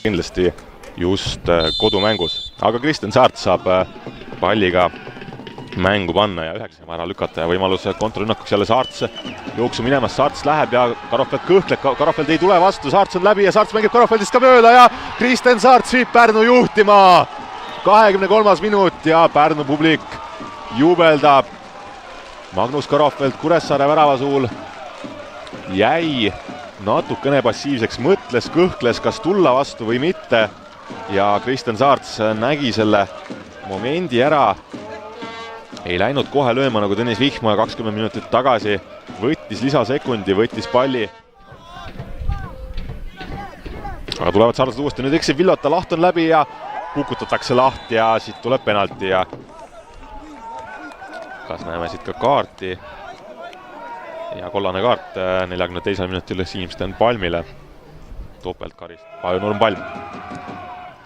kindlasti just kodumängus, aga Kristjan Saarts saab palliga mängu panna ja 9 ära lükata ja võimalus kontrarünnakuks jälle Saarts jooksu minemas, Saarts läheb ja Karofeld kõhkleb, Karofeld ei tule vastu, Saarts on läbi ja Saarts mängib Karofeldist ka mööda ja Kristjan Saarts viib Pärnu juhtima. 23. minut ja Pärnu publik juubeldab. Magnus Karofeld Kuressaare väravasuul jäi natukene passiivseks, mõtles, kõhkles, kas tulla vastu või mitte ja Kristjan Saarts nägi selle momendi ära. Ei läinud kohe lööma nagu Tõnis Vihma 20 minutit tagasi, võttis lisasekundi, võttis palli. Aga tulevad Saarlased uuesti, nüüd eksib Villota, laht on läbi ja kukutatakse lahti ja siit tuleb penalti ja kas näeme siit ka kaarti ja kollane kaart 42. minutil Siimsten Palmile. Topeltkarist, Pajunurm Palm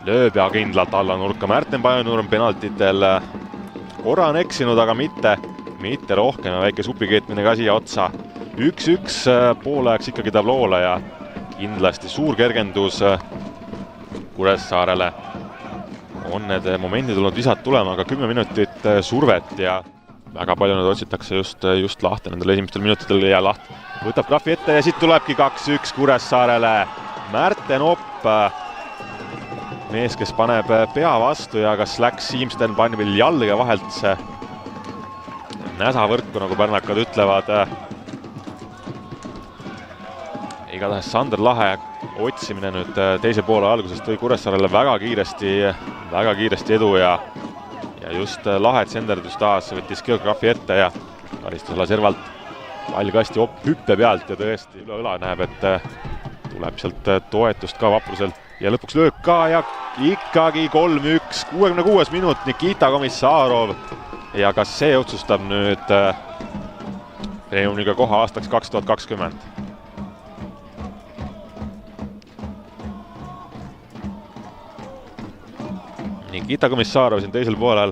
lööb ja kindlalt alla nurka Märten Pajunurm penaltitel. Korra on eksinud, aga mitte rohkem ja väike supikeetmine ka siia otsa. 1-1 poolajaks ikkagi tabloole ja kindlasti suur kergendus Kuressaarele. On need momendid olnud visad tulema, aga 10 minutit survet ja väga palju nüüd otsitakse just lahti nendel esimestel minutitel ja Laht võtab krahvi ette ja siit tulebki 2-1 Kuressaarele. Märten Opp, mees, kes paneb pea vastu ja kas läks Siimsten Palmil jalga vahelt see näsavõrku, nagu pärnakad ütlevad. Igatahes Sander Lahe otsimine nüüd teise poole algusest tõi Kuressaarele väga kiiresti edu ja just Lahet senderdus taas, võttis geograafi ette ja karistusala servalt pallkasti Opp hüppe pealt ja tõesti üle õla näeb, et tuleb sealt toetust ka vaprusel. Ja lõpuks löök ka ja ikkagi 3-1, 66 minut Nikita Komissarov. Ja kas see otsustab nüüd Premium-liiga koha aastaks 2020? Nikita Komissarov siin teisel poolel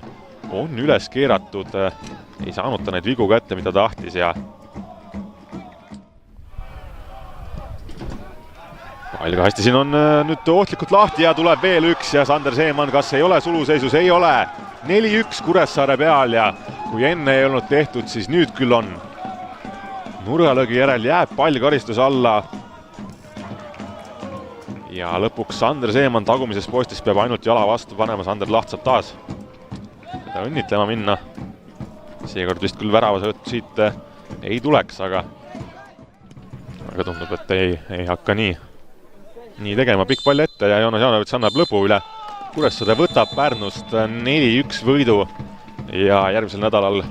on üles keeratud, ei saanud ta neid vigu kätte, mida tahtis ja pallkasti siin on nüüd ohtlikult lahti ja tuleb veel üks ja Sander Seeman, kas ei ole suluseisus? Ei ole. 4-1 Kuressaare peal ja kui enne ei olnud tehtud, siis nüüd küll on. Nurgalöögi järel jääb pall karistuse alla. Ja lõpuks Sander Seeman tagumises postis peab ainult jala vastu panema, Sander Laht saab taas teda õnnitlema minna. Seekord vist küll väravasõõtu siit ei tuleks, aga tundub, et ei hakka nii tegema. Pikk pall ette ja Joonas Jaanovits annab lõpu üle. Kuressaare võtab Pärnust 4-1 võidu ja järgmisel nädalal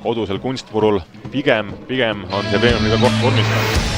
kodusel kunstpurul pigem on see Premium-liiga koht vormistatud.